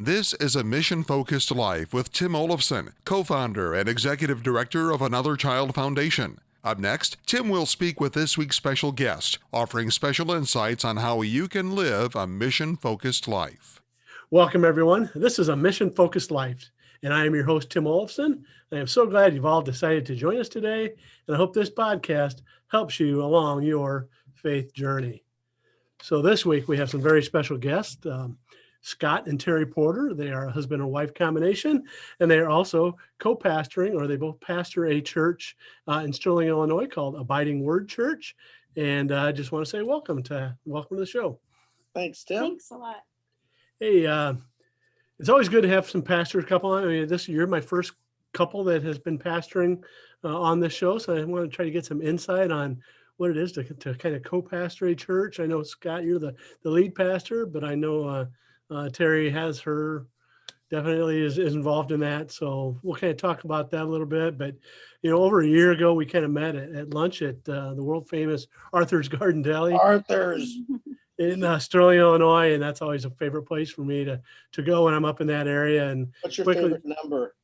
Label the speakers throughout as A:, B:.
A: This is a mission-focused life with Tim Olafson, co-founder and executive director of Another Child Foundation. Up next, Tim will speak with this week's special guest, offering special insights on how you can live a mission-focused life.
B: Welcome, everyone. This is a mission-focused life, and I am your host, Tim Olafson. I am so glad you've all decided to join us today, and I hope this podcast helps you along your faith journey. So this week, we have some very special guests. Scott and Terri Porter. They are a husband and wife combination, and they are also co-pastoring, or they both pastor a church in Sterling, Illinois called Abiding Word Church. And I just want to say welcome to the show.
C: Thanks, Tim.
D: Thanks a lot.
B: Hey, it's always good to have some pastors couple on. I mean, this you're my first couple that has been pastoring on this show, so I want to try to get some insight on what it is to kind of co-pastor a church. I know, Scott, you're the lead pastor, but I know Terri has definitely is involved in that. So we'll kind of talk about that a little bit. But, over a year ago, we kind of met at lunch at the world famous Arthur's Garden Deli.
C: Arthur's.
B: In Sterling, Illinois. And that's always a favorite place for me to go when I'm up in that area. And
C: what's your favorite number?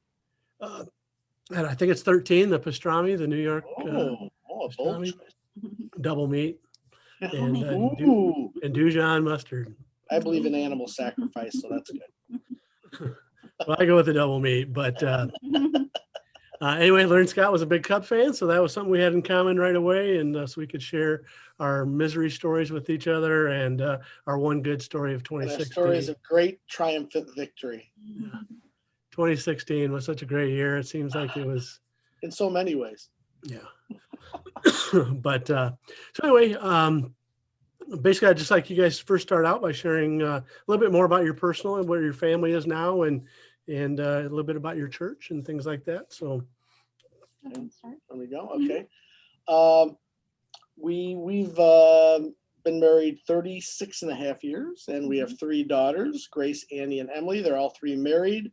B: And I think it's 13, the pastrami, the New York
C: bold
B: double meat and
C: Ooh.
B: Dijon mustard.
C: I believe in animal sacrifice, so that's good.
B: Well, I go with the double meat, but anyway, learned Scott was a big Cub fan, so that was something we had in common right away, and so we could share our misery stories with each other and our one good story of 2016.
C: Stories of great triumphant victory.
B: 2016 was such a great year. It seems like it was
C: in so many ways.
B: Yeah. But so anyway, basically, I'd just like you guys to first start out by sharing a little bit more about your personal and where your family is now, and a little bit about your church and things like that. So,
C: there we go. Okay. We've been married 36 and a half years, and we have three daughters, Grace, Annie, and Emily. They're all three married,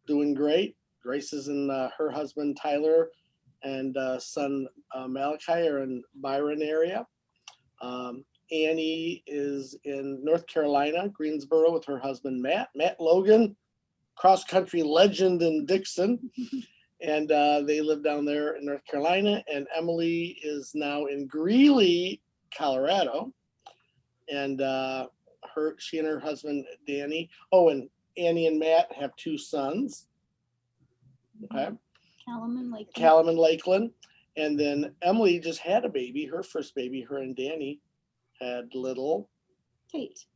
C: doing great. Grace is in her husband, Tyler, and son, Malachi, are in Byron area. Annie is in North Carolina, Greensboro, with her husband, Matt Logan, cross-country legend in Dixon. And they live down there in North Carolina. And Emily is now in Greeley, Colorado. And she and her husband, Danny. Oh, and Annie and Matt have two sons. Okay. Callum and Lakeland. And then Emily just had a baby, her first baby. Her and Danny had little
D: Tate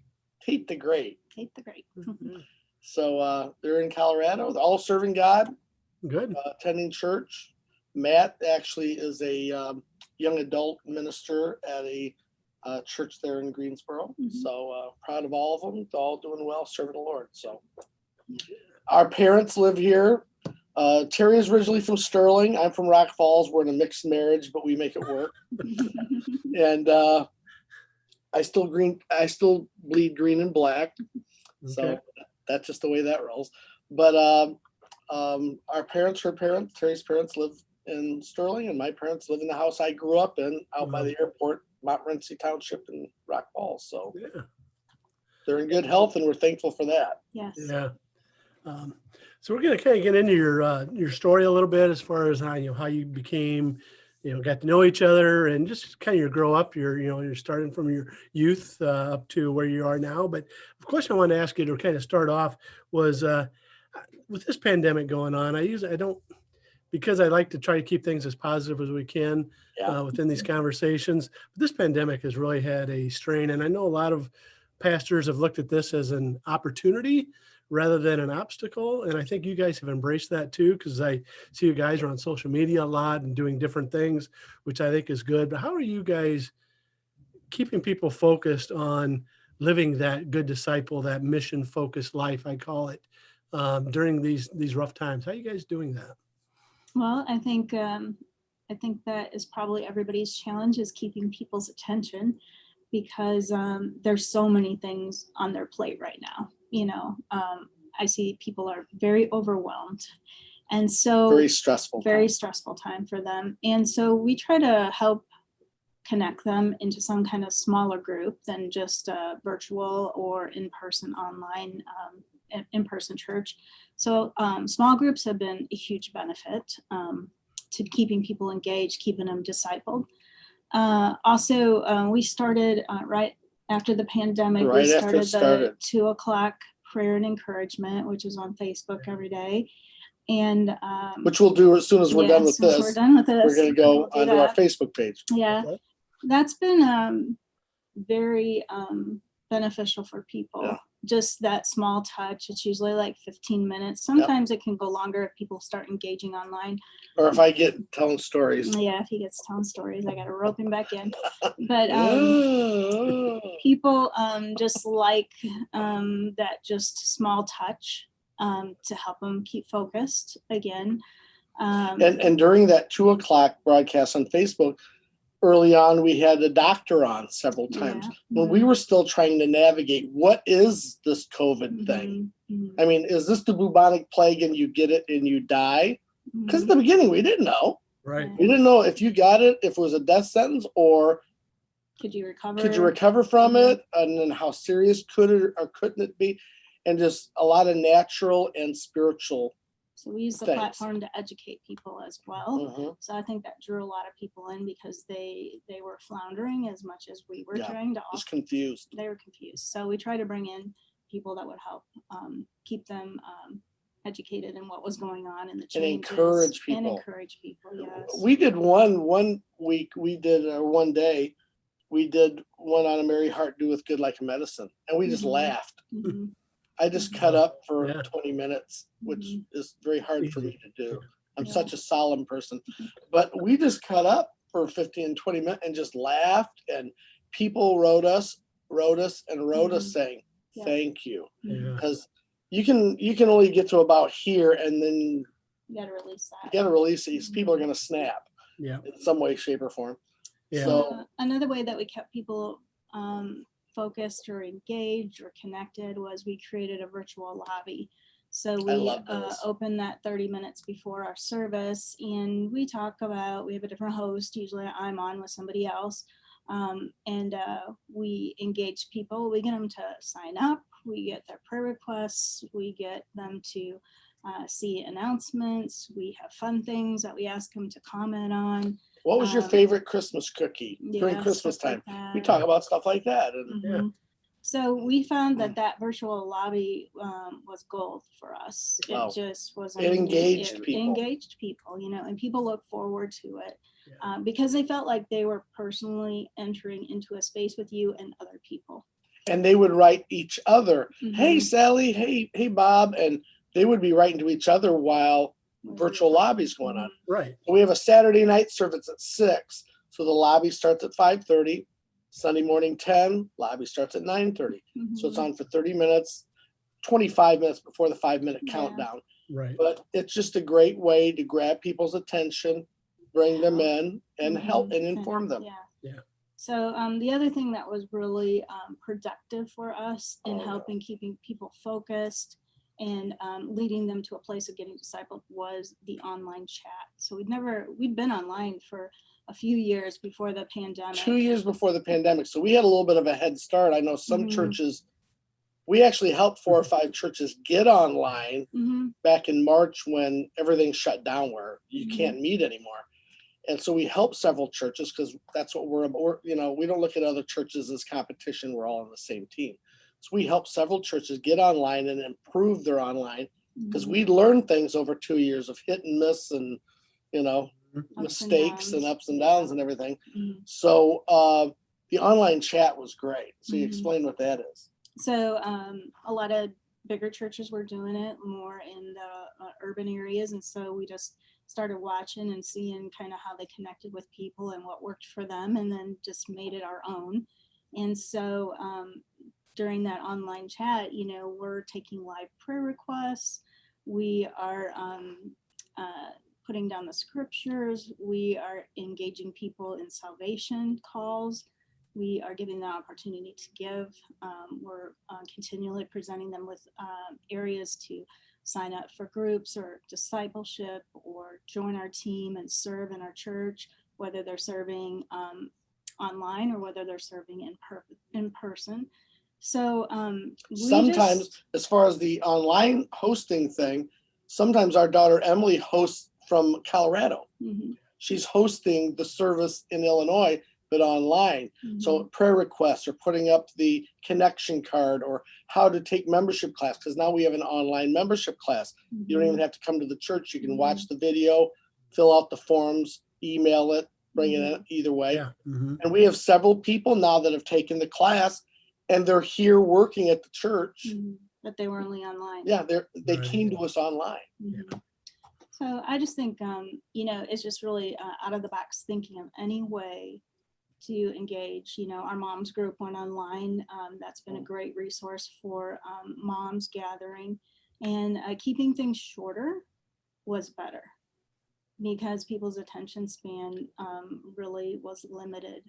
C: the Great.
B: mm-hmm.
C: So they're in Colorado. They're all serving God.
B: Good.
C: Attending church. Matt actually is a young adult minister at a church there in Greensboro. Mm-hmm. So proud of all of them. They're all doing well, serving the Lord. So our parents live here. Terri is originally from Sterling. I'm from Rock Falls. We're in a mixed marriage, but we make it work. And I still bleed green and black. Okay. So that's just the way that rolls. But her parents, Terry's parents live in Sterling, and my parents live in the house I grew up in out by the airport, Montmorency Township in Rock Falls. So they're in good health, and we're thankful for that.
D: Yes.
B: Yeah. So we're going to kind of get into your story a little bit as far as how you became, got to know each other, and just kind of your grow up. You're starting from your youth up to where you are now. But the question I wanted to ask you to kind of start off was with this pandemic going on. Because I like to try to keep things as positive as we can within these conversations. But this pandemic has really had a strain, and I know a lot of pastors have looked at this as an opportunity rather than an obstacle. And I think you guys have embraced that too, because I see you guys are on social media a lot and doing different things, which I think is good. But how are you guys keeping people focused on living that good disciple, that mission focused life, I call it, during these rough times? How are you guys doing that?
D: Well, I think that is probably everybody's challenge, is keeping people's attention, because there's so many things on their plate right now. I see people are very overwhelmed, and so very stressful time for them. And so we try to help connect them into some kind of smaller group than just virtual or in-person online, in-person church. So small groups have been a huge benefit to keeping people engaged, keeping them discipled. Also, we started right after the pandemic,
C: Right
D: we
C: after it
D: started the
C: started.
D: 2:00 prayer and encouragement, which is on Facebook every day. And
C: Which we'll do as soon as we're done with
D: since
C: this.
D: we're done with this,
C: We're going to go
D: we'll do
C: onto our
D: that.
C: Facebook page.
D: Yeah,
B: Okay.
D: that's been very beneficial for people.
C: Yeah.
D: Just that small touch. It's usually like 15 minutes. Sometimes it can go longer if people start engaging online.
C: Or if I get telling stories.
D: Yeah, if he gets telling stories, I got to rope him back in. But
C: Oh.
D: people just like that just small touch to help them keep focused again.
C: And during that 2:00 broadcast on Facebook, early on, we had a doctor on several times when we were still trying to navigate what is this COVID thing. I mean, is this the bubonic plague and you get it and you die? Because at the beginning, we didn't know.
B: Right.
C: We didn't know if you got it, if it was a death sentence, or
D: could you
C: recover from it, and then how serious could it or couldn't it be, and just a lot of natural and spiritual.
D: So we use the platform to educate people as well. So I think that drew a lot of people in because they were floundering as much as we were trying to.
C: Just confused.
D: They were confused. So we try to bring in people that would help keep them educated in what was going on in the changes. And encourage people. Yes.
C: We did one week. We did one day. We did one on a Merry Heart Doeth Good Like a Medicine, and we just laughed. I just cut up for 20 minutes, which is very hard for me to do. I'm such a solemn person. But we just cut up for 15, 20 minutes and just laughed. And people wrote us saying, thank you. Because you can only get to about here, and then
D: you got to release that.
C: You got to release these. People are going to snap in some way, shape, or form.
B: Yeah.
C: So
D: another way that we kept people focused or engaged or connected was we created a virtual lobby. So we open that 30 minutes before our service, and we talk about, we have a different host. Usually I'm on with somebody else. And we engage people. We get them to sign up. We get their prayer requests. We get them to see announcements. We have fun things that we ask them to comment on.
C: What was your favorite Christmas cookie during Christmas time? Like we talk about stuff like that. And
D: So we found that virtual lobby was gold for us. It just was.
C: It engaged people.
D: Engaged people, and people look forward to it because they felt like they were personally entering into a space with you and other people.
C: And they would write each other, "Hey Sally, hey Bob," and they would be writing to each other while virtual lobbies going on.
B: Right.
C: We have a Saturday night service at 6, so the lobby starts at 5:30. Sunday morning 10, lobby starts at 9:30. So it's on for 30 minutes, 25 minutes before the 5-minute countdown.
B: Right.
C: But it's just a great way to grab people's attention, bring them in, and help and inform them.
B: Yeah.
D: So the other thing that was really productive for us in helping keeping people focused and leading them to a place of getting discipled was the online chat. So we'd been online for a few years before the pandemic.
C: 2 years before the pandemic. So we had a little bit of a head start. I know some churches, we actually helped 4 or 5 churches get online back in March when everything shut down where you can't meet anymore. And so we helped several churches because that's what we're, we don't look at other churches as competition. We're all on the same team. So we helped several churches get online and improve their online because we learned things over 2 years of hit and miss and, mistakes and ups and downs and everything. So the online chat was great. So you explain what that is.
D: So a lot of bigger churches were doing it more in the urban areas. And so we just started watching and seeing kind of how they connected with people and what worked for them, and then just made it our own. And so during that online chat, we're taking live prayer requests. We are putting down the scriptures. We are engaging people in salvation calls. We are giving them the opportunity to give. We're continually presenting them with areas to sign up for groups or discipleship or join our team and serve in our church, whether they're serving online or whether they're serving in person. So
C: Sometimes, as far as the online hosting thing, sometimes our daughter Emily hosts from Colorado.
D: Mhm.
C: She's hosting the service in Illinois, but online. So prayer requests or putting up the connection card or how to take membership class, because now we have an online membership class. You don't even have to come to the church. You can watch the video, fill out the forms, email it, bring it in either way.
B: Yeah. Mhm.
C: And we have several people now that have taken the class and they're here working at the church.
D: But they were only online.
C: Yeah, they
B: Right.
C: came to us online.
D: So I just think, it's just really out of the box thinking of any way to engage. Our moms group went online. That's been a great resource for moms gathering, and keeping things shorter was better because people's attention span really was limited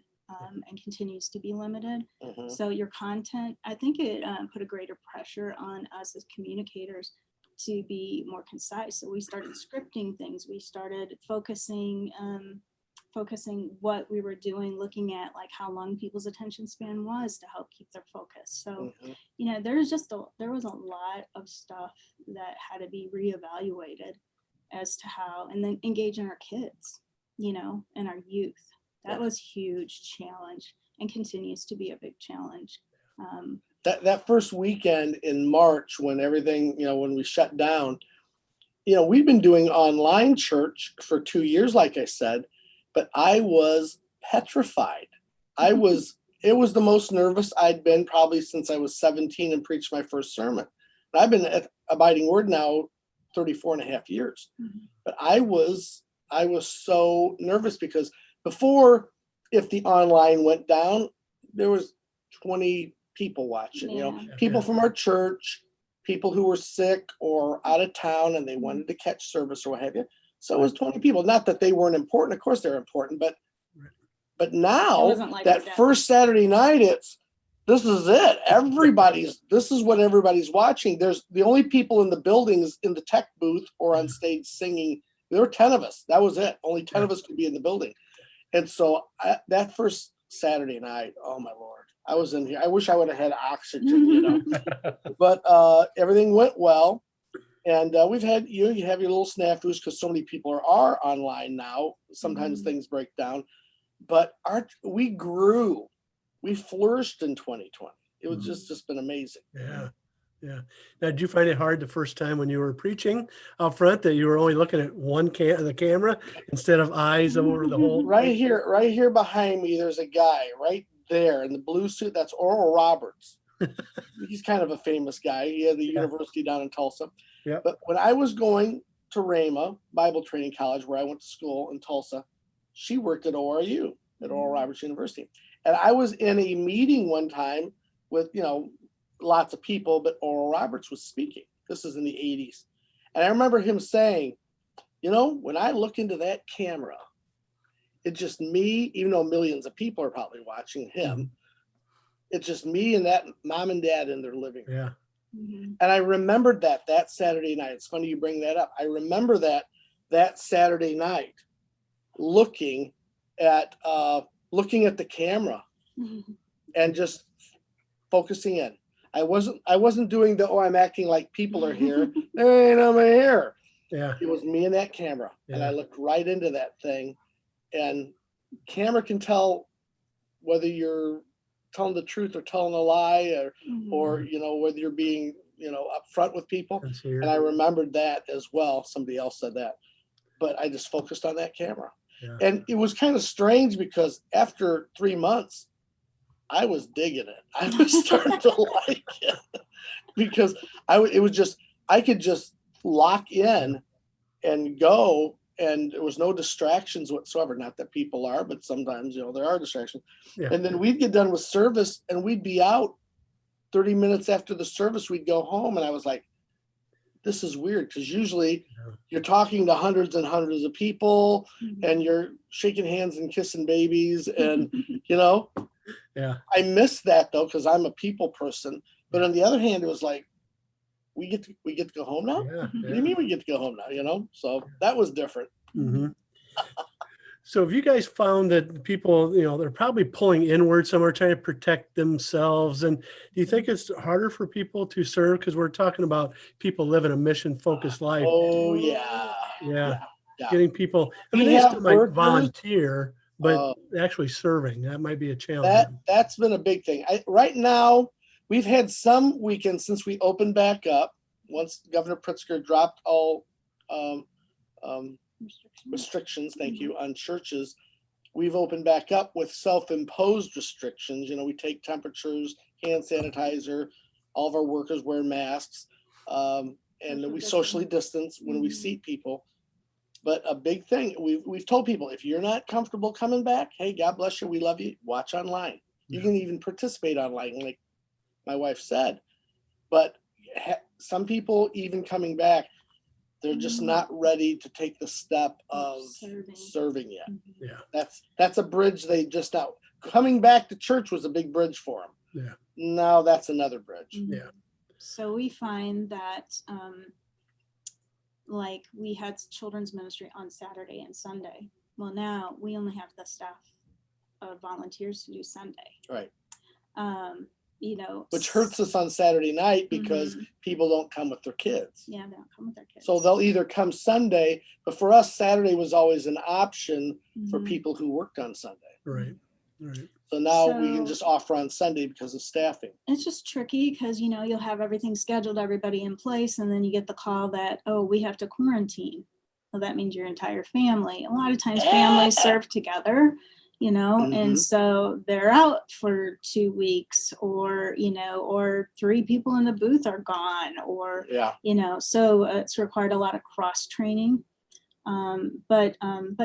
D: and continues to be limited. So your content, I think it put a greater pressure on us as communicators to be more concise. So we started scripting things. We started focusing what we were doing, looking at like how long people's attention span was to help keep their focus. So, there was a lot of stuff that had to be reevaluated as to how, and then engaging our kids, and our youth. That was huge challenge and continues to be a big challenge.
C: That first weekend in March when everything, when we shut down, we've been doing online church for 2 years, like I said, but I was petrified. It was the most nervous I'd been probably since I was 17 and preached my first sermon. And I've been at Abiding Word now 34 and a half years. But I was so nervous because before, if the online went down, there was 20 people watching, people from our church, people who were sick or out of town and they wanted to catch service or what have you. So it was 20 people. Not that they weren't important. Of course they're important, but now that first Saturday night, this is it. This is what everybody's watching. There's the only people in the buildings in the tech booth or on stage singing. There were 10 of us. That was it. Only 10 of us could be in the building. And so that first Saturday night, oh my Lord, I was in here. I wish I would have had oxygen, but everything went well. And we've had, you have your little snafus because so many people are online now. Sometimes things break down, but we grew, we flourished in 2020. It was just been amazing.
B: Yeah. Yeah. Now, did you find it hard the first time when you were preaching out front that you were only looking at the camera instead of eyes over the whole?
C: Right here behind me, there's a guy right there in the blue suit. That's Oral Roberts. He's kind of a famous guy. He had the university down in Tulsa.
B: Yeah.
C: But when I was going to Rhema Bible Training College, where I went to school in Tulsa, she worked at ORU, at Oral Roberts University. And I was in a meeting one time with, lots of people, but Oral Roberts was speaking. This is in the 80s. And I remember him saying, when I look into that camera, it's just me, even though millions of people are probably watching him, it's just me and that mom and dad in their living room.
B: Yeah.
C: And I remembered that Saturday night. It's funny you bring that up. I remember that Saturday night looking at the camera and just focusing in. I wasn't doing I'm acting like people are here. There ain't nobody here.
B: Yeah.
C: It was me and that camera.
B: Yeah.
C: And I looked right into that thing. And camera can tell whether you're telling the truth or telling a lie or whether you're being, upfront with people. And I remembered that as well. Somebody else said that. But I just focused on that camera.
B: Yeah.
C: And it was kind of strange because after 3 months, I was digging it. I was starting to like it because I could just lock in and go, and there was no distractions whatsoever. Not that people are, but sometimes, there are distractions.
B: Yeah.
C: And then we'd get done with service and we'd be out 30 minutes after the service, we'd go home. And I was like, this is weird because usually you're talking to hundreds and hundreds of people and you're shaking hands and kissing babies and,
B: Yeah.
C: I miss that though, because I'm a people person. But on the other hand, it was like, we get to go home now?
B: Yeah.
C: What do you mean we get to go home now? So that was different.
B: So have you guys found that people, they're probably pulling inward somewhere, trying to protect themselves? And do you think it's harder for people to serve? Because we're talking about people living a mission-focused life.
C: Oh yeah.
B: Yeah.
C: Yeah.
B: Getting people, I
C: We
B: mean, they
C: have
B: still might
C: workers.
B: volunteer, but
C: Uh,
B: actually serving, that might be a challenge.
C: That's been a big thing. Right now, we've had some weekends since we opened back up. Once Governor Pritzker dropped all restrictions, thank you, on churches, we've opened back up with self-imposed restrictions. We take temperatures, hand sanitizer, all of our workers wear masks, and we socially distance when we seat people. But a big thing, we've told people, if you're not comfortable coming back, hey, God bless you, we love you, watch online. You can even participate online, like my wife said. But some people, even coming back, they're just not ready to take the step of serving yet.
B: Yeah.
C: That's a bridge they just not. Coming back to church was a big bridge for them.
B: Yeah.
C: Now that's another bridge.
B: Yeah.
D: So we find that like we had children's ministry on Saturday and Sunday. Well, now we only have the staff of volunteers to do Sunday.
C: Right.
D: Which
C: Which hurts us on Saturday night because people don't come with their kids.
D: Yeah, they don't come with their kids.
C: So they'll either come Sunday, but for us, Saturday was always an option for people who worked on Sunday.
B: Right. Right.
C: So now we can just offer on Sunday because of staffing.
D: It's just tricky because, you'll have everything scheduled, everybody in place, and then you get the call that, oh, we have to quarantine. Well, that means your entire family. A lot of times families serve together, and so they're out for 2 weeks or, or 3 people in the booth are gone or, so it's required a lot of cross training. But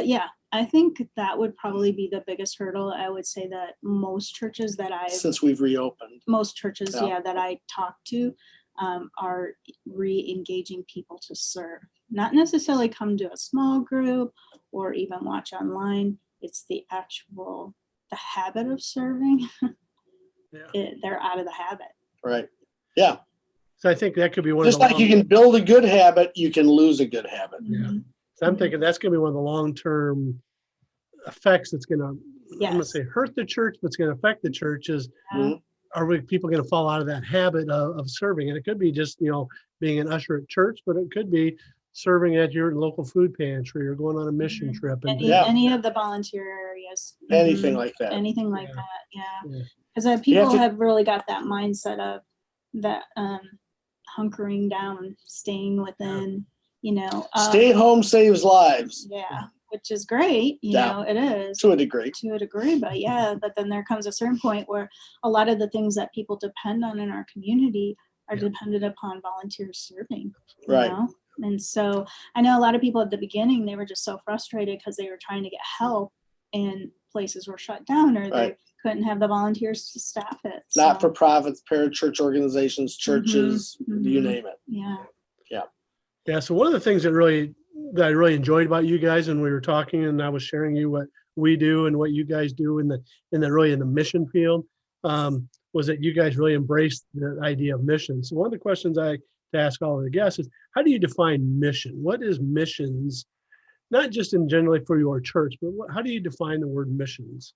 D: yeah, I think that would probably be the biggest hurdle. I would say that most churches that
C: since we've reopened,
D: that I talk to are re-engaging people to serve, not necessarily come to a small group or even watch online. It's the habit of serving. They're out of the habit.
C: Right. Yeah.
B: So I think that could be one
C: just
B: of the
C: like you can build a good habit, you can lose a good habit.
B: Yeah. So I'm thinking that's going to be one of the long-term effects that's going to, I'm going to say hurt the church, but it's going to affect the church is, are people going to fall out of that habit of serving? And it could be just, being an usher at church, but it could be serving at your local food pantry or going on a mission trip. And
D: any of the volunteer areas.
C: Anything like that.
D: Anything like that, yeah. Because people have really got that mindset of that hunkering down, staying within,
C: stay home saves lives.
D: Yeah, which is great. It is.
C: To a degree.
D: But then there comes a certain point where a lot of the things that people depend on in our community are dependent upon volunteers serving.
C: Right.
D: And so I know a lot of people at the beginning, they were just so frustrated because they were trying to get help and places were shut down or they couldn't have the volunteers to staff it.
C: Not for profits, parachurch organizations, churches, you name it.
D: Yeah.
B: Yeah. So one of the things that I really enjoyed about you guys, and we were talking, and I was sharing you what we do and what you guys do in the mission field, was that you guys really embraced the idea of mission. So one of the questions I ask all of the guests is, how do you define mission? What is missions? Not just in generally for your church, but how do you define the word missions?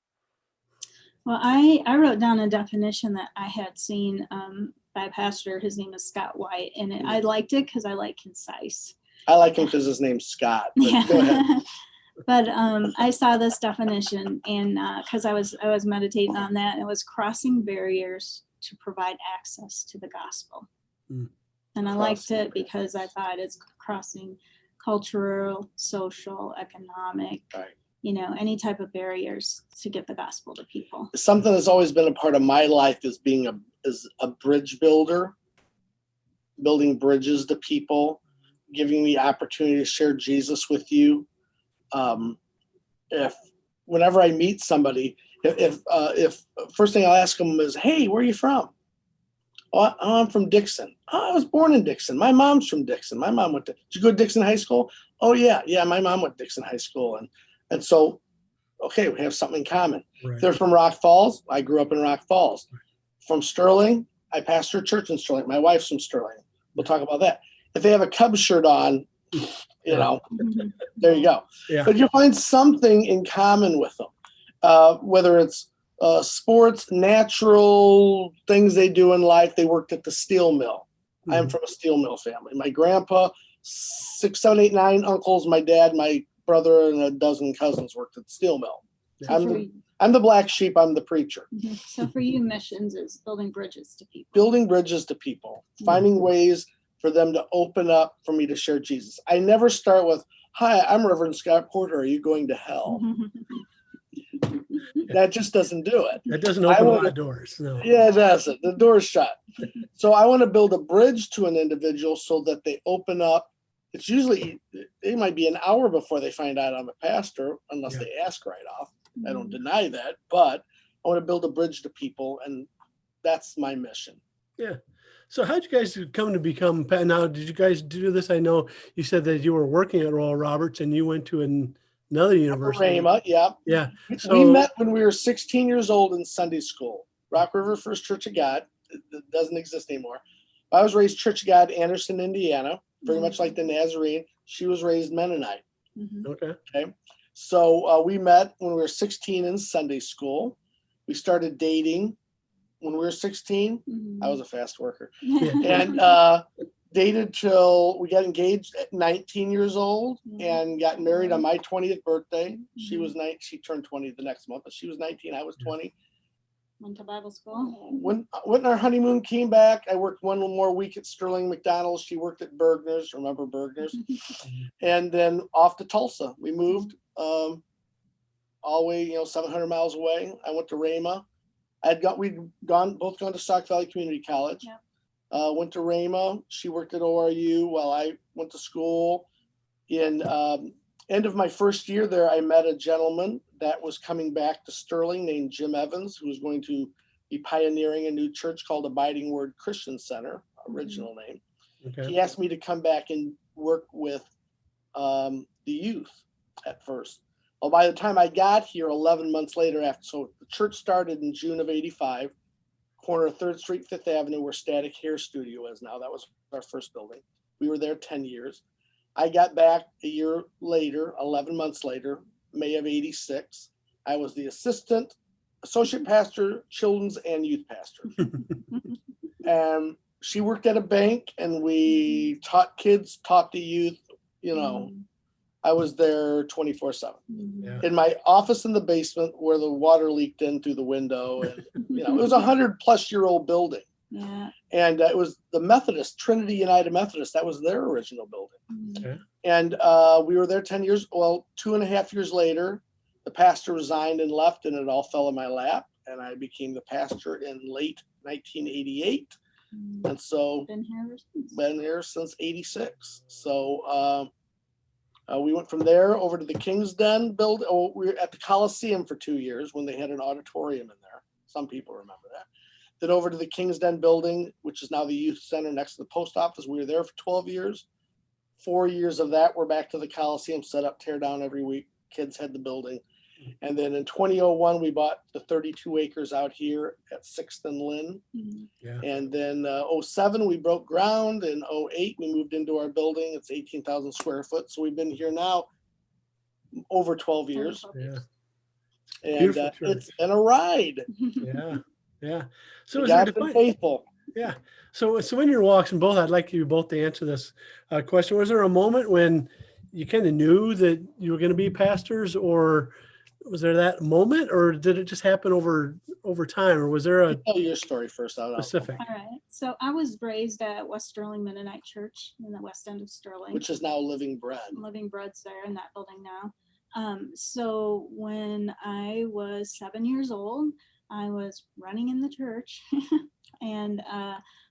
D: Well, I wrote down a definition that I had seen by a pastor. His name is Scott White, and I liked it because I like concise.
C: I like him because his name's Scott. But go ahead.
D: But I saw this definition, and because I was meditating on that, it was crossing barriers to provide access to the gospel. And I liked it because I thought it's crossing cultural, social, economic, any type of barriers to get the gospel to people.
C: Something that's always been a part of my life is being a bridge builder, building bridges to people, giving me opportunity to share Jesus with you. If whenever I meet somebody, if first thing I'll ask them is, "Hey, where are you from?" "Oh, I'm from Dixon." "Oh, I was born in Dixon. My mom's from Dixon. My mom did you go to Dixon High School?" "Oh yeah, my mom went to Dixon High School." And so, okay, we have something in common.
B: Right.
C: They're from Rock Falls. I grew up in Rock Falls. From Sterling, I pastor a church in Sterling. My wife's from Sterling. We'll talk about that. If they have a Cubs shirt on, You know, there you go.
B: Yeah.
C: But you find something in common with them, whether it's sports, natural things they do in life. They worked at the steel mill. I'm from a steel mill family. My grandpa, 6, 7, 8, 9 uncles, my dad, my brother, and a dozen cousins worked at the steel mill.
D: So
C: I'm the black sheep. I'm the preacher.
D: So for you, missions is building bridges to people.
C: Building bridges to people, finding ways for them to open up for me to share Jesus. I never start with, "Hi, I'm Reverend Scott Porter. Are you going to hell?" That just doesn't do it.
B: That doesn't open a lot of doors. No.
C: Yeah, it doesn't. The door's shut. So I want to build a bridge to an individual so that they open up. It's usually, it might be an hour before they find out I'm a pastor, unless they ask right off. I don't deny that, but I want to build a bridge to people, and that's my mission.
B: Yeah. So how'd you guys come to become, now did you guys do this? I know you said that you were working at Royal Roberts and you went to another university.
C: Rhema, yeah.
B: Yeah. So
C: We met when we were 16 years old in Sunday school. Rock River First Church of God. It doesn't exist anymore. I was raised Church of God, Anderson, Indiana, very much like the Nazarene. She was raised Mennonite.
B: Okay.
C: So we met when we were 16 in Sunday school. We started dating when we were 16. I was a fast worker. And dated till we got engaged at 19 years old and got married on my 20th birthday. She was 9. She turned 20 the next month, but she was 19. I was 20.
D: Went to Bible school.
C: When our honeymoon came back, I worked one more week at Sterling McDonald's. She worked at Bergner's. Remember Bergner's? And then off to Tulsa. We moved all the way, 700 miles away. I went to Rhema. We'd both gone to Sauk Valley Community College.
D: Yep.
C: Went to Rhema. She worked at ORU while I went to school. In end of my first year there, I met a gentleman that was coming back to Sterling named Jim Evans, who was going to be pioneering a new church called Abiding Word Christian Center, original name.
B: Okay.
C: He asked me to come back and work with the youth at first. Well, by the time I got here 11 months later, so the church started in June of 85, corner of 3rd Street, 5th Avenue, where Static Hair Studio is now. That was our first building. We were there 10 years. I got back a year later, 11 months later, May of 86. I was the associate pastor, children's and youth pastor. And she worked at a bank and we taught kids, taught the youth, I was there 24/7 in my office in the basement where the water leaked in through the window. And, it was a 100-plus-year-old building.
D: Yeah.
C: And it was the Methodist, Trinity United Methodist. That was their original building.
B: Okay.
C: And we were there 10 years. Well, 2.5 years later, the pastor resigned and left, and it all fell in my lap. And I became the pastor in late 1988. And so been here since 86. So we went from there over to the King's Den building. We were at the Coliseum for 2 years when they had an auditorium in there. Some people remember that. Then over to the King's Den building, which is now the youth center next to the post office. We were there for 12 years. 4 years of that, we're back to the Coliseum, set up, tear down every week. Kids had the building. And then in 2001, we bought the 32 acres out here at 6th and Lynn.
B: Yeah.
C: And then 07, we broke ground. In 08, we moved into our building. It's 18,000 square foot. So we've been here now over 12 years.
B: Yeah.
C: And it's been a ride.
B: Yeah. Yeah. So
C: God's been faithful.
B: Yeah. So in your walks, and both, I'd like you both to answer this question. Was there a moment when you kind of knew that you were going to be pastors, or was there that moment, or did it just happen over time, or was there a
C: tell your story first?
B: Specific?
D: All right. So I was raised at West Sterling Mennonite Church in the west end of Sterling,
C: which is now Living Bread.
D: Living Bread's there in that building now. So when I was 7 years old, I was running in the church and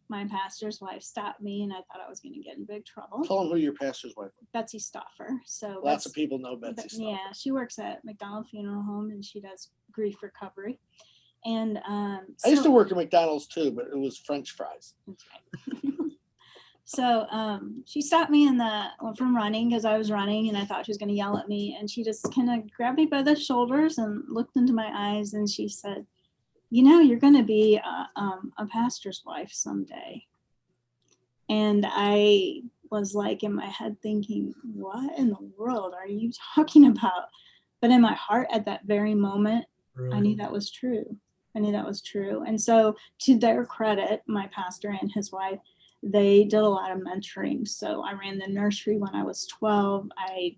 D: my pastor's wife stopped me and I thought I was going to get in big trouble.
C: Tell them who your pastor's wife is.
D: Betsy Stauffer. So
C: lots of people know Betsy Stauffer.
D: Yeah, she works at McDonald Funeral Home and she does grief recovery. And
C: I used to work at McDonald's too, but it was French fries.
D: Okay. So she stopped me from running because I was running and I thought she was going to yell at me. And she just kind of grabbed me by the shoulders and looked into my eyes and she said, you're going to be a pastor's wife someday. And I was like in my head thinking, what in the world are you talking about? But in my heart at that very moment, I knew that was true. I knew that was true. And so to their credit, my pastor and his wife, they did a lot of mentoring. So I ran the nursery when I was 12. I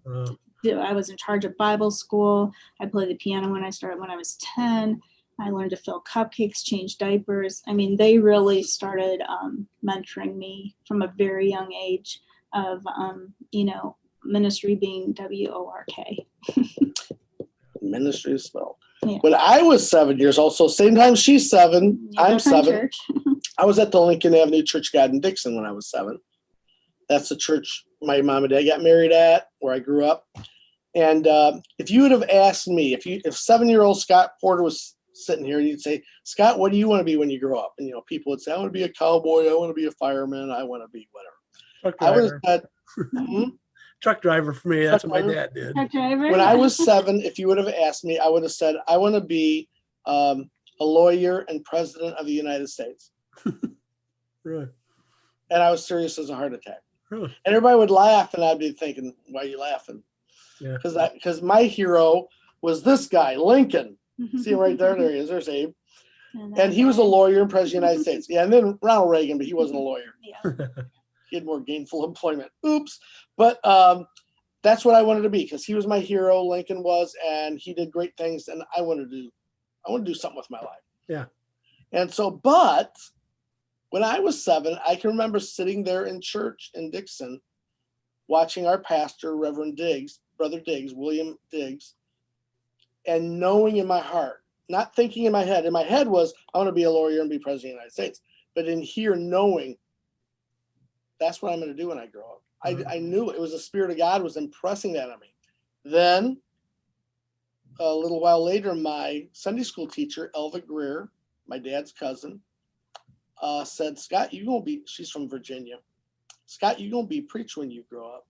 D: was in charge of Bible school. I played the piano when I was 10. I learned to fill cupcakes, change diapers. I mean, they really started mentoring me from a very young age of, ministry being WORK.
C: Ministry is spelled.
D: Yeah.
C: When I was 7 years old, so same time she's 7, I'm 7.
D: Church.
C: I was at the Lincoln Avenue Church of God in Dixon when I was 7. That's the church my mom and dad got married at, where I grew up. And if you would have asked me, if 7-year-old Scott Porter was sitting here, you'd say, Scott, what do you want to be when you grow up? And people would say, I want to be a cowboy, I want to be a fireman, I want to be whatever. I would have said,
B: truck driver for me. That's what my dad did.
D: Truck driver.
C: When I was 7, if you would have asked me, I would have said, I want to be a lawyer and president of the United States.
B: Really?
C: And I was serious as a heart attack.
B: Really?
C: And everybody would laugh, and I'd be thinking, why are you laughing?
B: Yeah.
C: Because my hero was this guy, Lincoln. See him right there? There he is. There's Abe. And he was a lawyer and president of the United States. Yeah, and then Ronald Reagan, but he wasn't a lawyer.
D: Yeah.
C: He had more gainful employment. Oops. But that's what I wanted to be, because he was my hero, Lincoln was, and he did great things, and I want to do something with my life.
B: Yeah.
C: And so, but when I was 7, I can remember sitting there in church in Dixon, watching our pastor, Reverend Diggs, Brother Diggs, William Diggs, and knowing in my heart, not thinking in my head was, I want to be a lawyer and be president of the United States. But in here, knowing that's what I'm going to do when I grow up. I knew it was the Spirit of God was impressing that on me. Then a little while later, my Sunday school teacher, Elva Greer, my dad's cousin, said, Scott, she's from Virginia. Scott, you're going to be a preacher when you grow up.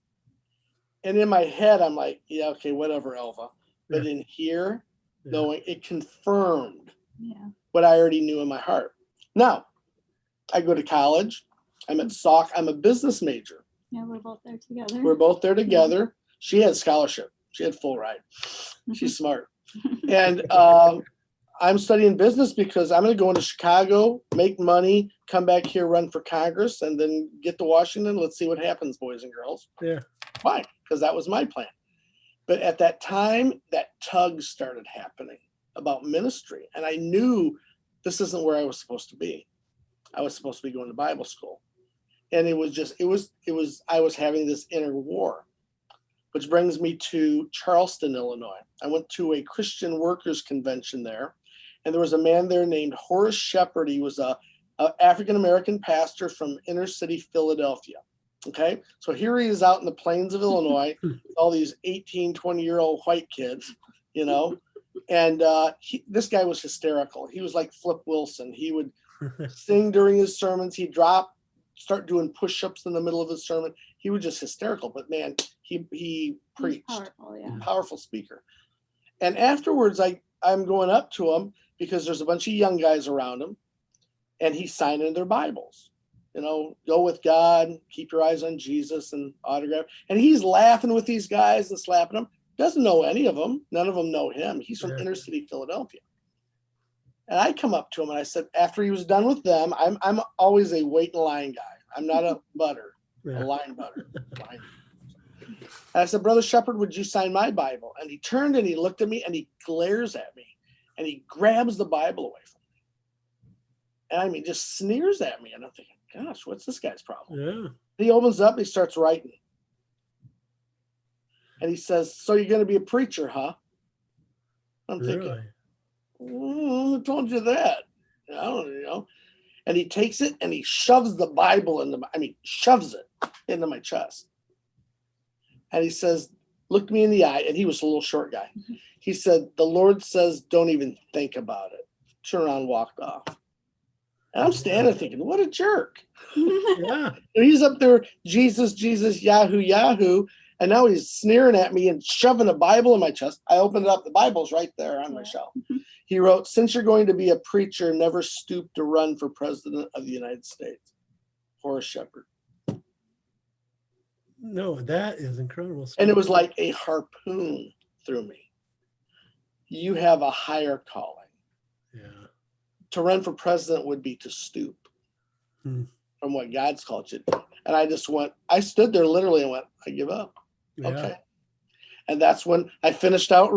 C: And in my head, I'm like, yeah, okay, whatever, Elva. But in here, knowing it confirmed what I already knew in my heart. Now, I go to college. I'm at Sauk. I'm a business major.
D: Yeah, we're both there together.
C: We're both there together. She had scholarship. She had full ride. She's smart. And I'm studying business because I'm going to go into Chicago, make money, come back here, run for Congress, and then get to Washington. Let's see what happens, boys and girls.
B: Yeah.
C: Fine, because that was my plan. But at that time, that tug started happening about ministry. And I knew this isn't where I was supposed to be. I was supposed to be going to Bible school. And I was having this inner war, which brings me to Charleston, Illinois. I went to a Christian workers convention there, and there was a man there named Horace Shepherd. He was a African-American pastor from inner city Philadelphia. Okay. So here he is out in the plains of Illinois, with all these 18, 20-year-old white kids, and this guy was hysterical. He was like Flip Wilson. He would sing during his sermons. He'd start doing push-ups in the middle of his sermon. He was just hysterical, but man, he preached.
D: Powerful, yeah.
C: Powerful speaker. And afterwards, I'm going up to him because there's a bunch of young guys around him, and he's signing their Bibles. Go with God, keep your eyes on Jesus, and autograph. And he's laughing with these guys and slapping them. Doesn't know any of them. None of them know him. He's from inner city Philadelphia. And I come up to him and I said, after he was done with them, I'm always a wait in line guy. I'm not a line butter. And I said, Brother Shepherd, would you sign my Bible? And he turned and he looked at me and he glares at me and he grabs the Bible away from me. And I mean, just sneers at me. And I'm thinking, gosh, what's this guy's problem?
B: Yeah.
C: He opens up and he starts writing. And he says, so you're going to be a preacher, huh? I'm thinking, who told you that? I don't know. And he takes it and he shoves the Bible shoves it into my chest. And he says, looked me in the eye, and he was a little short guy. He said, the Lord says, don't even think about it. Turned around and walked off. And I'm standing there thinking, what a jerk.
B: Yeah.
C: And he's up there, Jesus, Jesus, Yahoo, Yahoo. And now he's sneering at me and shoving a Bible in my chest. I opened it up. The Bible's right there on my shelf. He wrote, since you're going to be a preacher, never stoop to run for president of the United States. Horace Shepherd.
B: No, that is incredible.
C: And it was like a harpoon through me. You have a higher calling.
B: Yeah.
C: To run for president would be to stoop from what God's called you to. And I stood there literally and went, I give up.
B: Yeah.
C: Okay. And that's when I finished out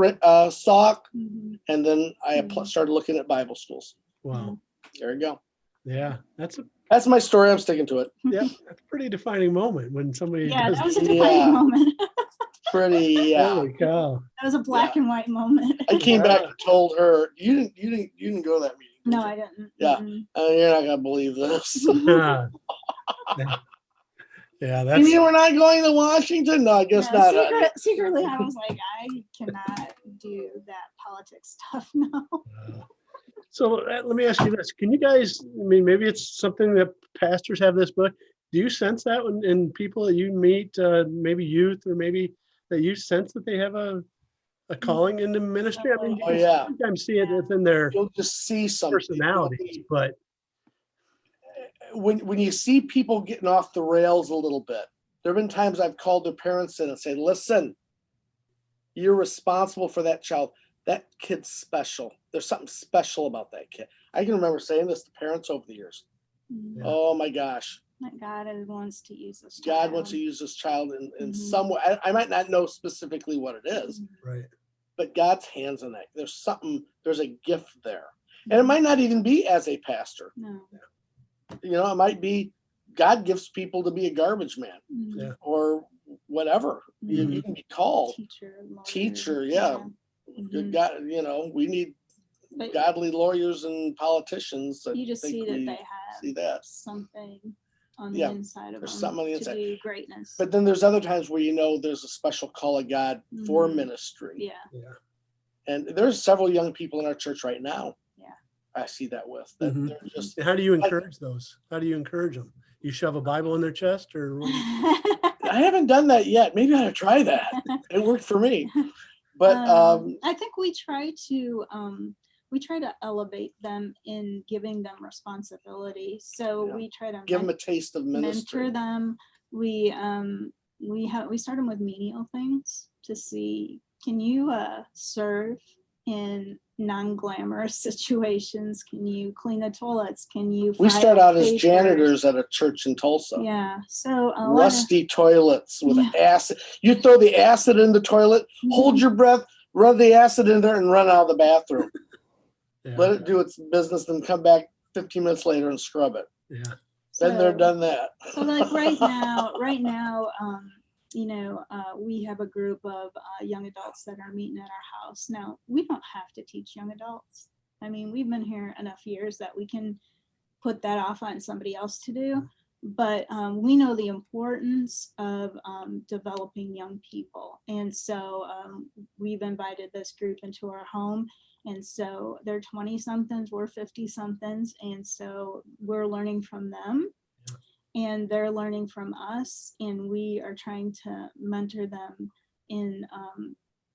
C: SOC,
D: Mhm.
C: and then I started looking at Bible schools.
B: Wow.
C: There you go.
B: Yeah.
C: That's my story. I'm sticking to it.
B: That's a pretty defining moment when somebody
D: Yeah,
B: does
D: that was a defining moment.
C: Pretty, yeah.
B: Holy cow.
D: That was a black and white moment.
C: I came back and told her, you didn't go to that meeting.
D: No, I didn't.
C: Yeah.
D: Mm-mm.
C: You're not gonna believe this.
B: Yeah,
C: You mean we're not going to Washington? No, I guess
D: No,
C: not.
D: secretly, I was like, I cannot do that politics stuff now.
B: So let me ask you this. Can you guys, I mean, maybe it's something that pastors have this book. Do you sense that in people that you meet, maybe youth, or maybe that you sense that they have a calling into ministry? I mean, you can sometimes see it within their
C: You'll just see some
B: personalities, but
C: when you see people getting off the rails a little bit, there have been times I've called their parents in and say, listen, you're responsible for that child. That kid's special. There's something special about that kid. I can remember saying this to parents over the years.
D: Yeah.
C: Oh my gosh.
D: That God wants to use this
C: God
D: child.
C: wants to use this child in some way. I might not know specifically what it is,
B: right.
C: but God's hands in that. There's a gift there. And it might not even be as a pastor.
D: No.
C: It might be God gives people to be a garbage man
B: Yeah.
C: or whatever. You can be called. Teacher, yeah.
D: Mhm.
C: God, we need godly lawyers and politicians.
D: You just see that they have something on the inside of
C: there's
D: them
C: something on the
D: to
C: inside.
D: do greatness.
C: But then there's other times where there's a special call of God for ministry.
D: Yeah.
B: Yeah.
C: And there's several young people in our church right now.
D: Yeah.
C: I see that with. They're just.
B: How do you encourage those? How do you encourage them? You shove a Bible in their chest, or what?
C: I haven't done that yet. Maybe I ought to try that. It worked for me. But
D: I think we try to elevate them in giving them responsibility. So we try to
C: give them a taste of ministry.
D: Mentor them. We start them with menial things to see, can you serve in non-glamorous situations? Can you clean the toilets? Can you?
C: We start out as janitors at a church in Tulsa.
D: Yeah. So
C: rusty toilets with acid. You throw the acid in the toilet, hold your breath, rub the acid in there, and run out of the bathroom. Let it do its business, then come back 15 minutes later and scrub it.
B: Yeah.
C: Then they're done that.
D: So like right now, we have a group of young adults that are meeting at our house. Now, we don't have to teach young adults. I mean, we've been here enough years that we can put that off on somebody else to do. But we know the importance of developing young people. And so we've invited this group into our home. And so they're 20-somethings, we're 50-somethings. And so we're learning from them. And they're learning from us, and we are trying to mentor them in,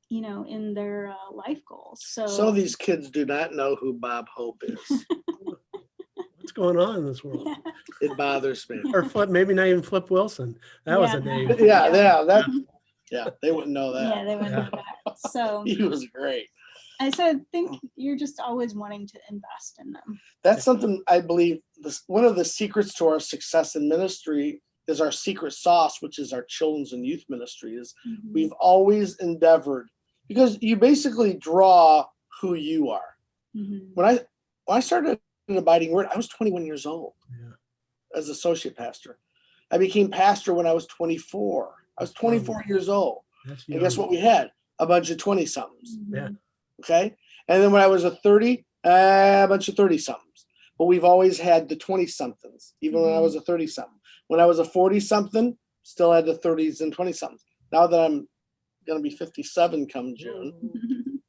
D: in their life goals. So
C: some of these kids do not know who Bob Hope is.
B: What's going on in this world?
C: Yeah. It bothers me.
B: Or maybe not even Flip Wilson. That was a name.
C: Yeah, they wouldn't know that.
D: Yeah, they wouldn't know that. So
C: he was great.
D: I think you're just always wanting to invest in them.
C: That's something I believe one of the secrets to our success in ministry is our secret sauce, which is our children's and youth ministry. We've always endeavored, because you basically draw who you are. When I started an Abiding Word, I was 21 years old as associate pastor. I became pastor when I was 24. I was 24 years old. And guess what we had? A bunch of 20-somethings.
B: Yeah.
C: Okay. And then when I was a 30, a bunch of 30-somethings. But we've always had the 20-somethings, even when I was a 30-something. When I was a 40-something, still had the 30s and 20-somethings. Now that I'm going to be 57 come June,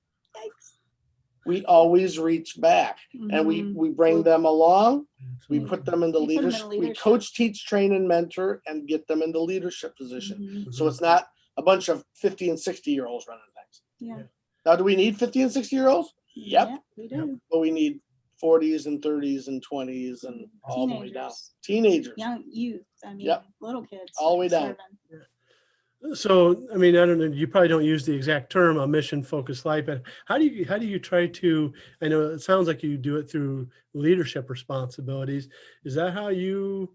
C: we always reach back and we bring them along. We put them into leadership. We coach, teach, train, and mentor and get them into leadership position. So it's not a bunch of 50 and 60-year-olds running things.
D: Yeah.
C: Now, do we need 50 and 60-year-olds? Yep.
D: Yeah, we do.
C: But we need 40s and 30s and 20s and all the way down. Teenagers.
D: Young youth. I mean, little kids.
C: All the way down.
B: So, I mean, I don't know, you probably don't use the exact term, a mission focused life, but how do you try to, I know it sounds like you do it through leadership responsibilities. Is that how you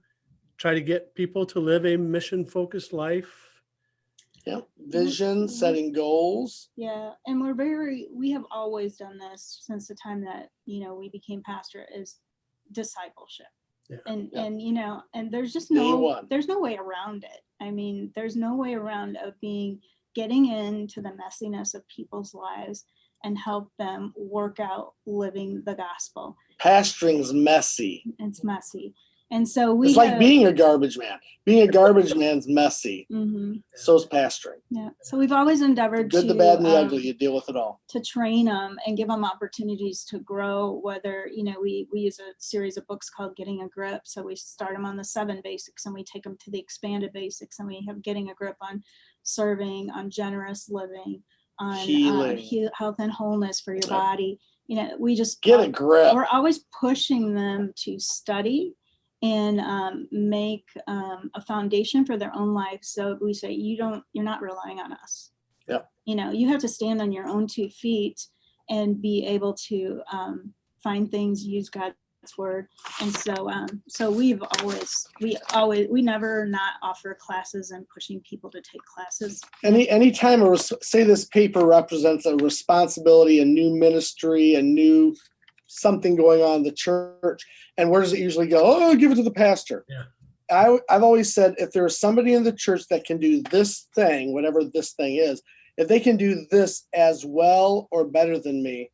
B: try to get people to live a mission focused life?
C: Yeah. Vision, setting goals.
D: Yeah, and we have always done this since the time that, we became pastor, is discipleship.
B: Yeah.
D: And and there's just
C: Day one.
D: there's no way around it. I mean, there's no way around getting into the messiness of people's lives and help them work out living the gospel.
C: Pastoring's messy.
D: It's messy. And so
C: it's like being a garbage man. Being a garbage man's messy. So's pastoring.
D: Yeah. So we've always endeavored
C: the good, the bad, and the ugly. You deal with it all.
D: To train them and give them opportunities to grow. Whether we use a series of books called Getting a Grip. So we start them on the 7 basics and we take them to the expanded basics, and we have Getting a Grip on serving, on generous living, on health and wholeness for your body. We just
C: get a grip.
D: We're always pushing them to study and make a foundation for their own life. So we say, you're not relying on us.
C: Yeah.
D: You have to stand on your own 2 feet and be able to find things, use God's word. And so we never not offer classes and pushing people to take classes.
C: Anytime say this paper represents a responsibility, a new ministry, a new something going on in the church, and where does it usually go? Oh, give it to the pastor.
B: Yeah.
C: I've always said, if there is somebody in the church that can do this thing, whatever this thing is, if they can do this as well or better than me,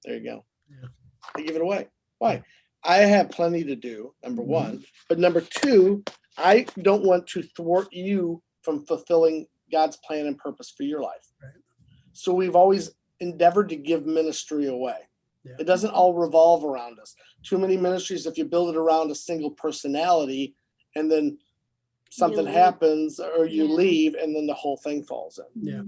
C: there you go.
B: Yeah.
C: I give it away. Why? I have plenty to do, number one. But number two, I don't want to thwart you from fulfilling God's plan and purpose for your life.
B: Right.
C: So we've always endeavored to give ministry away.
B: Yeah.
C: It doesn't all revolve around us. Too many ministries, if you build it around a single personality and then something happens or you leave, and then the whole thing falls in.
B: Yeah.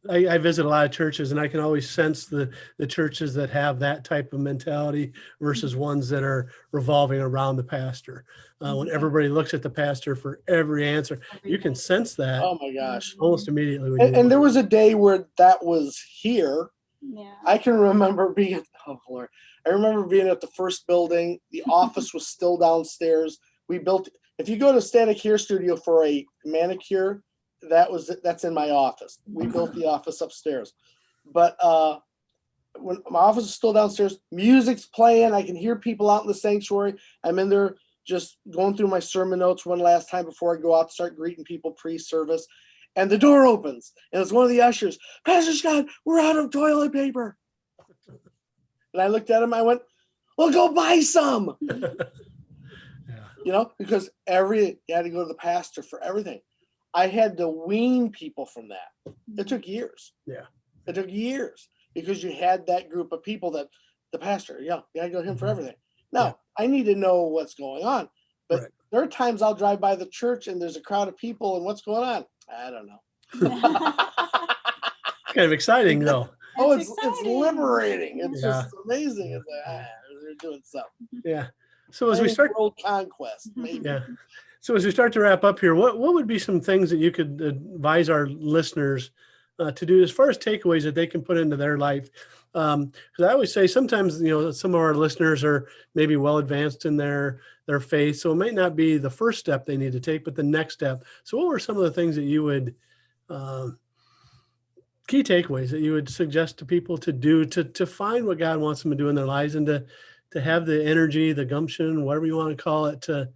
B: I visit a lot of churches, and I can always sense the churches that have that type of mentality versus ones that are revolving around the pastor. When everybody looks at the pastor for every answer, you can sense that.
C: Oh my gosh.
B: Almost immediately.
C: And there was a day where that was here.
D: Yeah.
C: I can remember being at the first building. The office was still downstairs. We built, if you go to Static Hair Studio for a manicure, that's in my office. We built the office upstairs. But when my office is still downstairs, music's playing. I can hear people out in the sanctuary. I'm in there just going through my sermon notes one last time before I go out to start greeting people pre-service. And the door opens, and it's one of the ushers. Pastor Scott, we're out of toilet paper. And I looked at him. I went, well, go buy some.
B: Yeah.
C: Because you had to go to the pastor for everything. I had to wean people from that. It took years.
B: Yeah.
C: It took years because you had that group of people that the pastor, you got to go to him for everything. Now, I need to know what's going on. But there are times I'll drive by the church and there's a crowd of people and what's going on? I don't know.
B: Kind of exciting, though.
C: It's liberating. It's just amazing. It's like, they're doing something.
B: Yeah. So as we start
C: world conquest, maybe.
B: Yeah. So as we start to wrap up here, what would be some things that you could advise our listeners to do as far as takeaways that they can put into their life? Because I always say sometimes, some of our listeners are maybe well advanced in their faith, so it might not be the first step they need to take, but the next step. So what were some of the things that you would, key takeaways that you would suggest to people to do to find what God wants them to do in their lives and to have the energy, the gumption, whatever you want to call it, to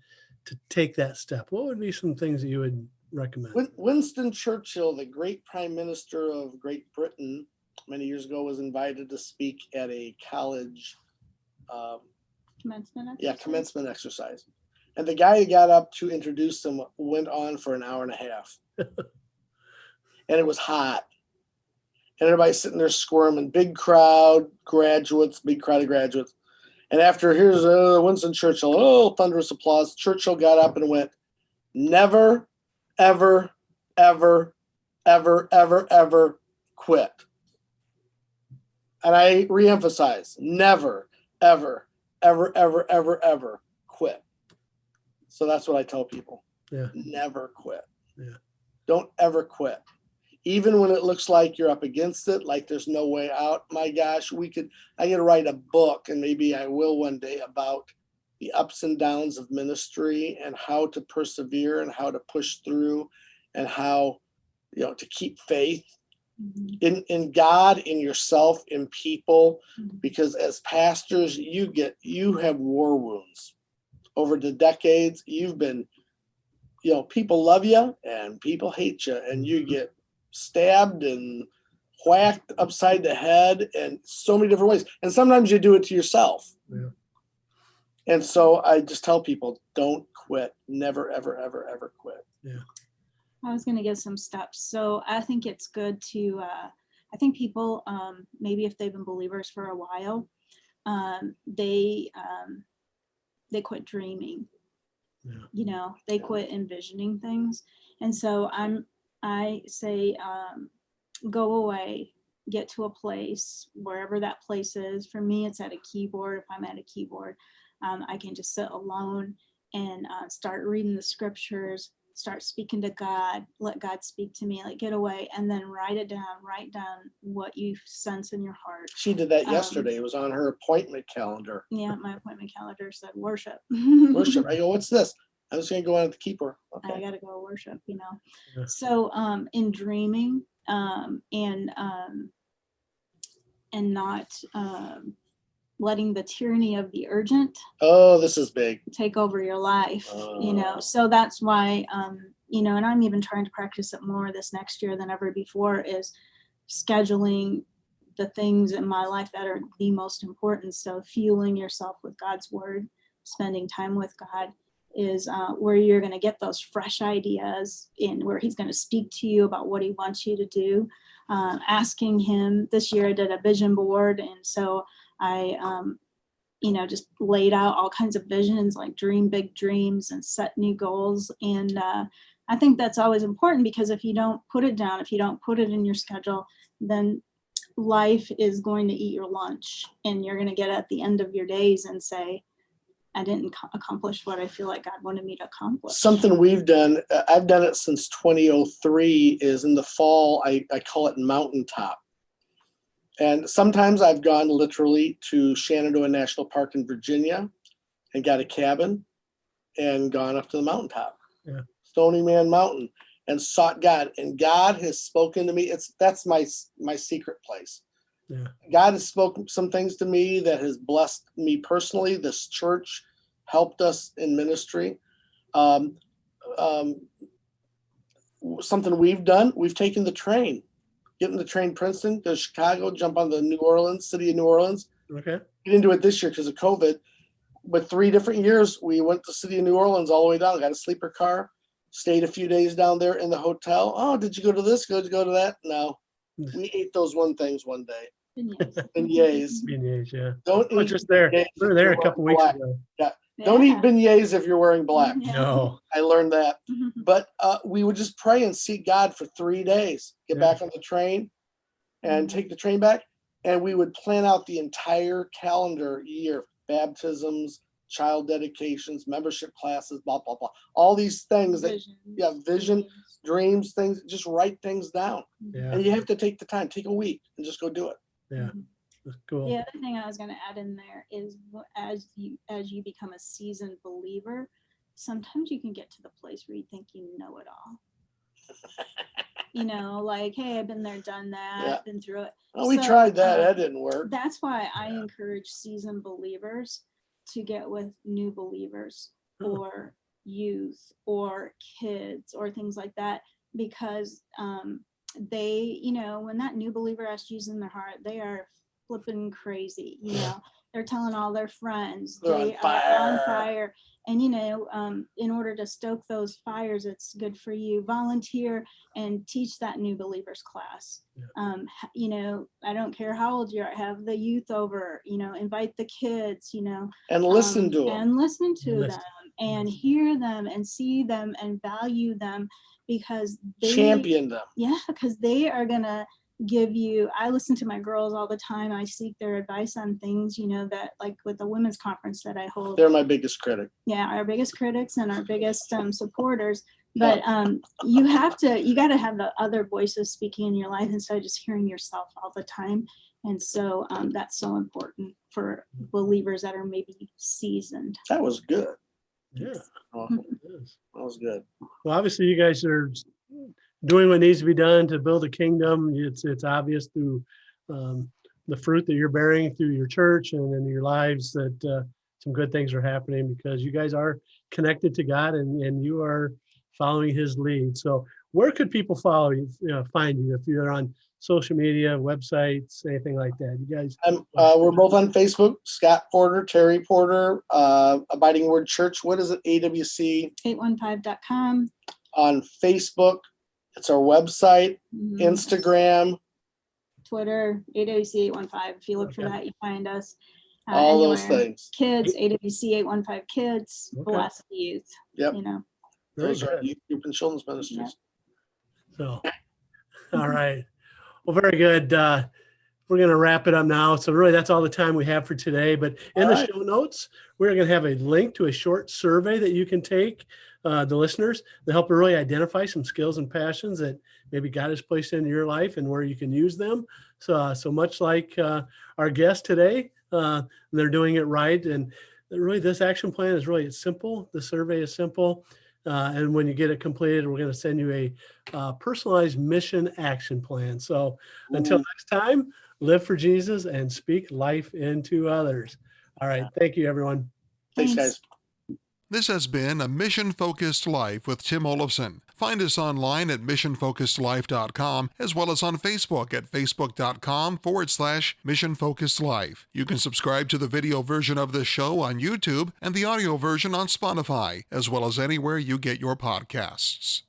B: take that step? What would be some things that you would recommend?
C: Winston Churchill, the great prime minister of Great Britain, many years ago was invited to speak at a college commencement exercise. And the guy who got up to introduce him went on for an hour and a half. And it was hot. And everybody's sitting there squirming, big crowd of graduates. And after, here's Winston Churchill, thunderous applause. Churchill got up and went, never, ever, ever, ever, ever, ever quit. And I reemphasize, never, ever, ever, ever, ever, ever quit. So that's what I tell people.
B: Yeah.
C: Never quit.
B: Yeah.
C: Don't ever quit. Even when it looks like you're up against it, like there's no way out. My gosh, I could write a book, and maybe I will one day, about the ups and downs of ministry and how to persevere and how to push through and how, to keep faith in God, in yourself, in people, because as pastors, you have war wounds over the decades. You've been, people love you and people hate you, and you get stabbed and whacked upside the head in so many different ways. And sometimes you do it to yourself.
B: Yeah.
C: And so I just tell people, don't quit. Never, ever, ever, ever quit.
B: Yeah.
D: I was going to give some steps. So I think it's good to, I think people, maybe if they've been believers for a while, they quit dreaming.
B: Yeah.
D: They quit envisioning things. And so I say, go away, get to a place, wherever that place is. For me, it's at a keyboard. If I'm at a keyboard, I can just sit alone and start reading the scriptures, start speaking to God, let God speak to me, get away, and then write down what you sense in your heart.
C: She did that yesterday. It was on her appointment calendar.
D: Yeah, my appointment calendar said worship.
C: Worship. I go, what's this? I'm just going to go on at the keyboard. Okay.
D: I got to go worship,
B: Yeah.
D: So in dreaming and not letting the tyranny of the urgent
C: This is big.
D: take over your life, so that's why, and I'm even trying to practice it more this next year than ever before, is scheduling the things in my life that are the most important. So fueling yourself with God's word, spending time with God is where you're going to get those fresh ideas, in where he's going to speak to you about what he wants you to do. Asking him. This year I did a vision board, and so I just laid out all kinds of visions, like dream big dreams and set new goals. And I think that's always important, because if you don't put it down, if you don't put it in your schedule, then life is going to eat your lunch, and you're going to get at the end of your days and say, I didn't accomplish what I feel like God wanted me to accomplish.
C: Something we've done, I've done it since 2003, is in the fall, I call it mountaintop. And sometimes I've gone literally to Shenandoah National Park in Virginia and got a cabin and gone up to the mountaintop, Stony Man Mountain, and sought God. And God has spoken to me. That's my secret place.
B: Yeah.
C: God has spoken some things to me that has blessed me personally. This church helped us in ministry. Something we've done, we've taken the train. Get in the train, Princeton, go to Chicago, jump on the city of New Orleans.
B: Okay.
C: We didn't do it this year because of COVID, but 3 different years we went to the city of New Orleans all the way down, got a sleeper car, stayed a few days down there in the hotel. Oh, did you go to this? Did you go to that? No. We ate those things one day. Beignets.
B: Beignets, yeah.
C: Don't
B: I was
C: eat
B: just there.
C: beignets
B: We were
C: if
B: there
C: you're
B: a couple
C: wearing
B: weeks
C: black.
B: ago.
C: Yeah. Don't eat beignets if you're wearing black.
D: Yeah.
B: No.
C: I learned that. But we would just pray and seek God for 3 days, get back on the train and take the train back. And we would plan out the entire calendar year, baptisms, child dedications, membership classes, blah, blah, blah. All these things vision, dreams, things, just write things down.
B: Yeah.
C: And you have to take the time, take a week and just go do it.
B: Yeah. That's cool.
D: The other thing I was going to add in there is, as you become a seasoned believer, sometimes you can get to the place where you think you know it all. Hey, I've been there, done that, been through it.
C: Oh, we tried that. That didn't work.
D: That's why I encourage seasoned believers to get with new believers or youth or kids or things like that, because they, when that new believer has Jesus in their heart, they are flipping crazy. They're telling all their friends they are on fire. And, in order to stoke those fires, it's good for you. Volunteer and teach that new believers class.
B: Yeah.
D: I don't care how old you are, have the youth over, invite the kids,
C: and listen to them.
D: And listen to them and hear them and see them and value them, because they
C: champion them.
D: Yeah, because they are going to give you. I listen to my girls all the time. I seek their advice on things, that, like with the women's conference that I hold.
C: They're my biggest critic.
D: Yeah, our biggest critics and our biggest supporters. But you got to have the other voices speaking in your life instead of just hearing yourself all the time. And so that's so important for believers that are maybe seasoned.
C: That was good.
B: Yeah.
C: Awesome.
B: Yes.
C: That was good.
B: Well, obviously, you guys are doing what needs to be done to build a kingdom. It's obvious through the fruit that you're bearing through your church and in your lives that some good things are happening because you guys are connected to God and you are following His lead. So, where could people follow you, find you if you're on social media, websites, anything like that? You guys,
C: We're both on Facebook. Scott Porter, Terri Porter, Abiding Word Church. What is it? AWC
D: 815.com.
C: on Facebook. It's our website. Instagram.
D: Twitter, AWC 815. If you look for that, you find us.
C: All
D: anywhere.
C: those things.
D: Kids, AWC 815 Kids, Bless the Youth.
C: Yep.
B: very
C: Those are
B: good.
C: youth group and children's ministries.
D: Yep.
B: So, all right. Well, very good. We're going to wrap it up now. So really, that's all the time we have for today. But in the show notes, we're going to have a link to a short survey that you can take, the listeners, to help you really identify some skills and passions that maybe God has placed into your life and where you can use them. So much like our guest today, they're doing it right. And really, this action plan is really, it's simple. The survey is simple. And when you get it completed, we're going to send you a personalized mission action plan. So until next time, live for Jesus and speak life into others. All right. Thank you, everyone.
C: Thanks, guys.
A: This has been a Mission-Focused Life with Tim Olofson. Find us online at missionfocusedlife.com as well as on Facebook at facebook.com/missionfocusedlife. You can subscribe to the video version of this show on YouTube and the audio version on Spotify, as well as anywhere you get your podcasts.